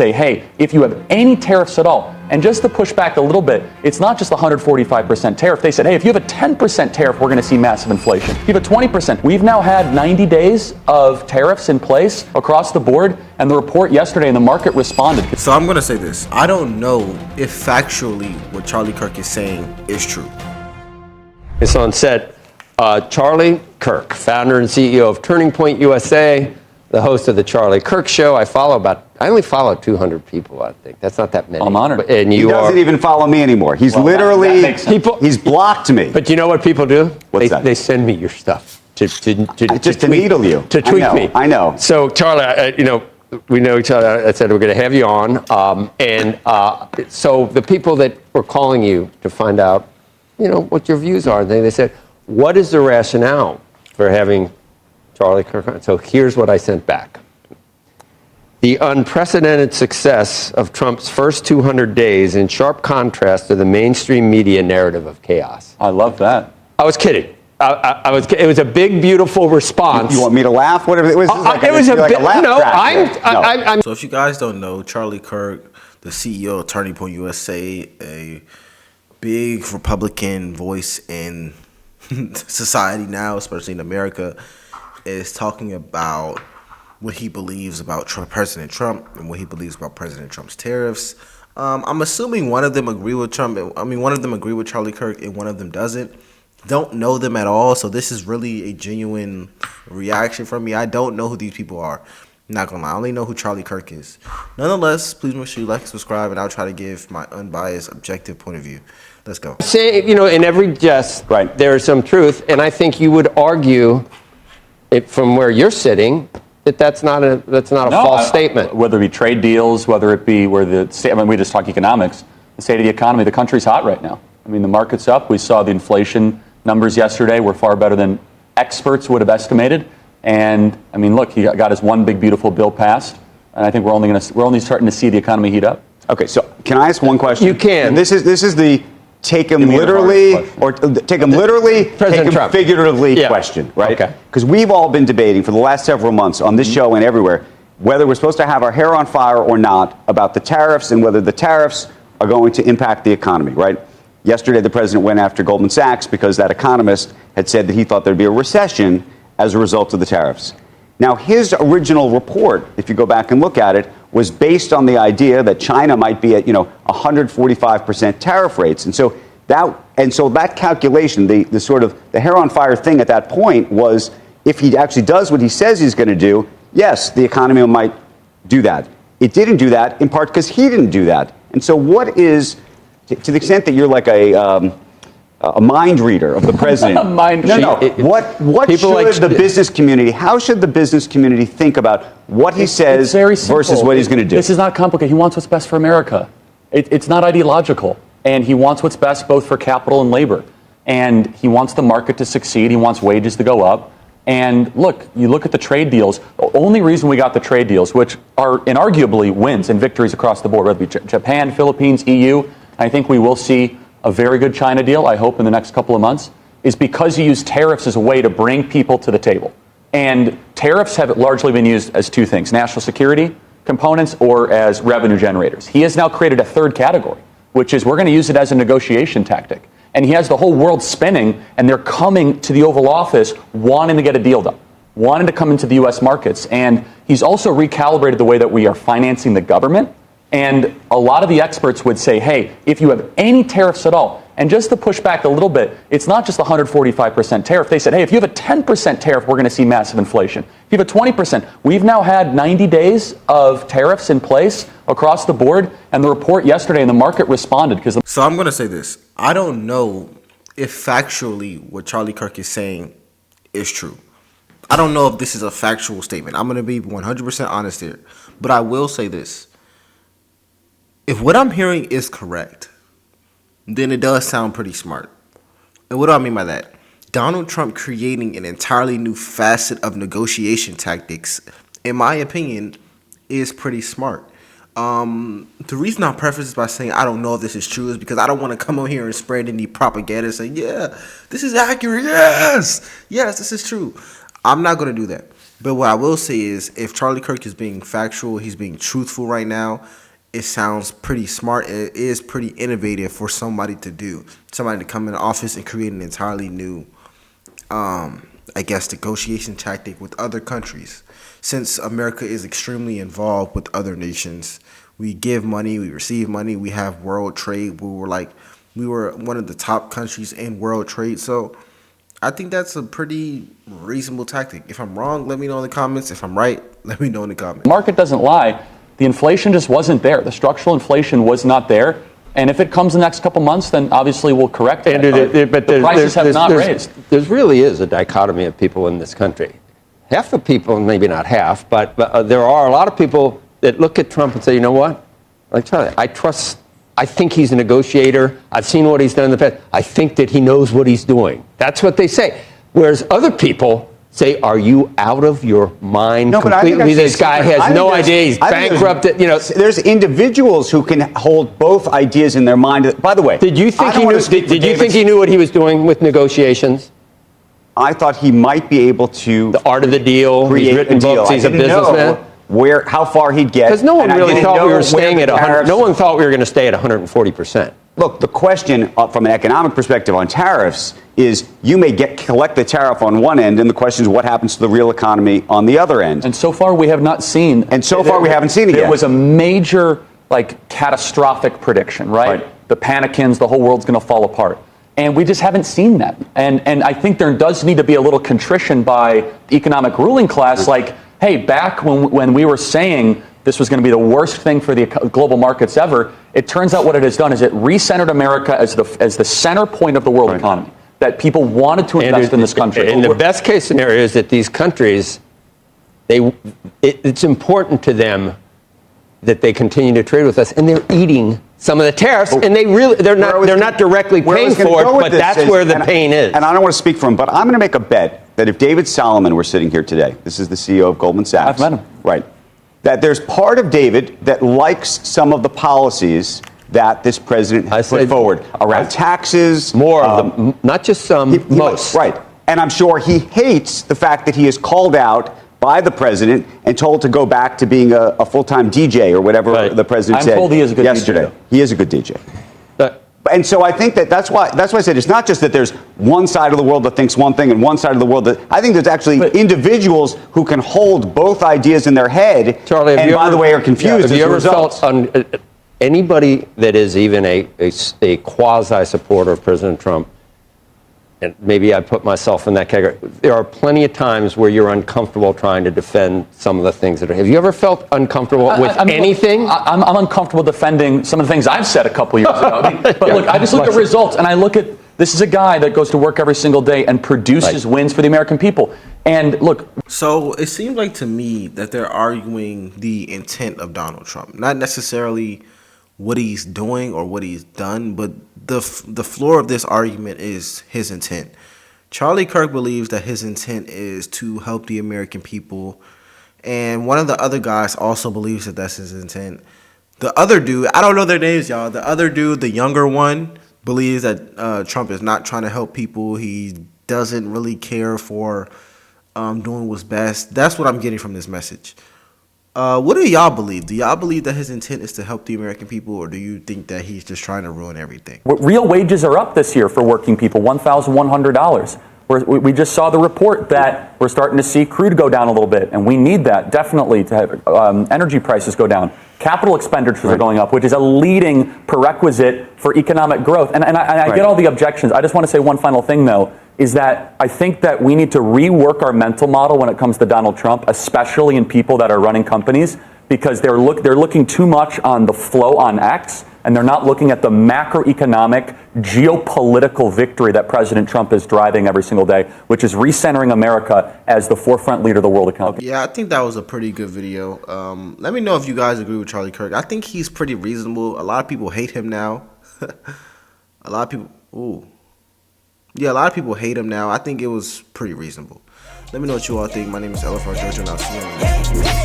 say, hey, if you have any tariffs at all, and just to push back a little bit, it's not just 145% tariff. They said, hey, if you have a 10% tariff, we're going to see massive inflation. If you have a 20%, we've now had 90 days of tariffs in place across the board, and the report yesterday, and the market responded. So I'm going to say this. I don't know if factually what Charlie Kirk is saying is true. It's on set. Charlie Kirk, founder and CEO of Turning Point USA, the host of the Charlie Kirk Show. I only follow 200 people, I think. That's not that many. I'm honored. And he doesn't even follow me anymore. He's literally, he's blocked me. But you know what people do? What's that? They send me your stuff just to needle you. To tweet me. I know. So, Charlie, we know each other. I said we're going to have you on. So the people that were calling you to find out, what your views are, they said, what is the rationale for having Charlie Kirk on? So here's what I sent back. The unprecedented success of Trump's first 200 days in sharp contrast to the mainstream media narrative of chaos. I love that. I was kidding. It was a big, beautiful response. You want me to laugh? Whatever it was. It was a laugh track. So if you guys don't know, Charlie Kirk, the CEO of Turning Point USA, a big Republican voice in society now, especially in America, is talking about what he believes about President Trump and what he believes about President Trump's tariffs. I'm assuming one of them agree with Trump. One of them agree with Charlie Kirk and one of them doesn't. Don't know them at all, so this is really a genuine reaction from me. I don't know who these people are. Not gonna lie, I only know who Charlie Kirk is. Nonetheless, please make sure you like and subscribe, and I'll try to give my unbiased, objective point of view. Let's go. Say, in every jest, right, there is some truth, and I think you would argue, from where you're sitting, that's not a false statement. Whether it be trade deals, whether it be we just talk economics, the state of the economy, the country's hot right now. The market's up. We saw the inflation numbers yesterday were far better than experts would have estimated. And look, he got his one big beautiful bill passed, and I think we're only starting to see the economy heat up. Okay, so can I ask one question? You can. And this is the take him literally or take him literally, take him figuratively question, right? Okay. Because we've all been debating for the last several months on this show and everywhere whether we're supposed to have our hair on fire or not about the tariffs and whether the tariffs are going to impact the economy, right? Yesterday, the president went after Goldman Sachs because that economist had said that he thought there'd be a recession as a result of the tariffs. Now, his original report, if you go back and look at it, was based on the idea that China might be at 145% tariff rates, and so that calculation, the sort of the hair on fire thing at that point was if he actually does what he says he's going to do, yes, the economy might do that. It didn't do that in part because he didn't do that, and so what is, to the extent that you're like a mind reader of the president. What should the business community? How should the business community think about what he says versus what he's going to do? This is not complicated. He wants what's best for America. It's not ideological, and he wants what's best both for capital and labor. And he wants the market to succeed. He wants wages to go up. And look, you look at the trade deals. The only reason we got the trade deals, which are inarguably wins and victories across the board, whether it be Japan, Philippines, EU. I think we will see a very good China deal, I hope, in the next couple of months, is because you use tariffs as a way to bring people to the table. And tariffs have largely been used as two things, national security components or as revenue generators. He has now created a third category, which is we're going to use it as a negotiation tactic. And he has the whole world spinning, and they're coming to the Oval Office wanting to get a deal done, wanting to come into the U.S. markets. And he's also recalibrated the way that we are financing the government. And a lot of the experts would say, hey, if you have any tariffs at all, and just to push back a little bit, it's not just 145% tariff. They said, hey, if you have a 10% tariff, we're going to see massive inflation. If you have a 20%, we've now had 90 days of tariffs in place across the board, and the report yesterday, and the market responded. So I'm going to say this. I don't know if factually what Charlie Kirk is saying is true. I don't know if this is a factual statement. I'm going to be 100% honest here. But I will say this. If what I'm hearing is correct, then it does sound pretty smart. And what do I mean by that? Donald Trump creating an entirely new facet of negotiation tactics, in my opinion, is pretty smart. The reason I preface this by saying I don't know if this is true is because I don't want to come on here and spread any propaganda saying, yeah, this is accurate. Yes, this is true. I'm not going to do that. But what I will say is, if Charlie Kirk is being factual, he's being truthful right now, it sounds pretty smart. It is pretty innovative for somebody to do. Somebody to come in the office and create an entirely new, I guess, negotiation tactic with other countries. Since America is extremely involved with other nations, we give money, we receive money, we have world trade. We were one of the top countries in world trade. So I think that's a pretty reasonable tactic. If I'm wrong, let me know in the comments. If I'm right, let me know in the comments. The market doesn't lie. The inflation just wasn't there. The structural inflation was not there. And if it comes in the next couple months, then obviously we'll correct it. But the prices have not raised. There really is a dichotomy of people in this country. Half the people, maybe not half, but there are a lot of people that look at Trump and say, you know what? Like Charlie, I think he's a negotiator. I've seen what he's done in the past. I think that he knows what he's doing. That's what they say. Whereas other people say, are you out of your mind completely? This guy has no idea. He's bankrupted. There's individuals who can hold both ideas in their mind. By the way, did you think he knew what he was doing with negotiations? I thought he might be able to. The art of the deal. He's written books. He's a businessman. How far he'd get. Because no one really thought we were staying at 100. No one thought we were going to stay at 140%. Look, the question from an economic perspective on tariffs is you may collect the tariff on one end, and the question is what happens to the real economy on the other end. And so far we have not seen. And so far we haven't seen it yet. There was a major, catastrophic prediction, right? The Panicans, the whole world's going to fall apart. And we just haven't seen that. And I think there does need to be a little contrition by the economic ruling class, hey, back when we were saying this was going to be the worst thing for the global markets ever, it turns out what it has done is it recentered America as the center point of the world economy, that people wanted to invest in this country. And the best case scenario is that these countries, it's important to them that they continue to trade with us, and they're eating some of the tariffs, and they're not directly paying for it, but that's where the pain is. And I don't want to speak for him, but I'm going to make a bet that if David Solomon were sitting here today, this is the CEO of Goldman Sachs. I've met him. Right. That there's part of David that likes some of the policies that this president has put forward around taxes. More of them, not just some, most. Right. And I'm sure he hates the fact that he is called out by the president and told to go back to being a full-time DJ or whatever the president said. I'm told he is a good yesterday. DJ. He is a good DJ. And so I think that's why I said it's not just that there's one side of the world that thinks one thing and one side of the world that I think there's actually individuals who can hold both ideas in their head. Charlie, and by the way, are confused. Have you ever felt anybody that is even a quasi supporter of President Trump? And maybe I put myself in that category. There are plenty of times where you're uncomfortable trying to defend some of the things that are. Have you ever felt uncomfortable with anything? I'm uncomfortable defending some of the things I've said a couple years ago. But look, I just look at results, and I look at this is a guy that goes to work every single day and produces wins for the American people. And look. So it seems like to me that they're arguing the intent of Donald Trump, not necessarily what he's doing or what he's done, but the floor of this argument is his intent. Charlie Kirk believes that his intent is to help the American people, and one of the other guys also believes that that's his intent. The other dude, I don't know their names, y'all. The other dude, the younger one, believes that Trump is not trying to help people. He doesn't really care for doing what's best. That's what I'm getting from this message. What do y'all believe? Do y'all believe that his intent is to help the American people, or do you think that he's just trying to ruin everything? Real wages are up this year for working people, $1,100. We just saw the report that we're starting to see crude go down a little bit, and we need that definitely to have energy prices go down. Capital expenditures are going up, which is a leading prerequisite for economic growth. And I get all the objections. I just want to say one final thing, though, is that I think that we need to rework our mental model when it comes to Donald Trump, especially in people that are running companies, because they're looking too much on the flow on X, and they're not looking at the macroeconomic, geopolitical victory that President Trump is driving every single day, which is recentering America as the forefront leader of the world economy. Yeah, I think that was a pretty good video. Let me know if you guys agree with Charlie Kirk. I think he's pretty reasonable. A lot of people hate him now. A lot of people hate him now. I think it was pretty reasonable. Let me know what you all think. My name is LFR Jojo, and I'll see you on the next video.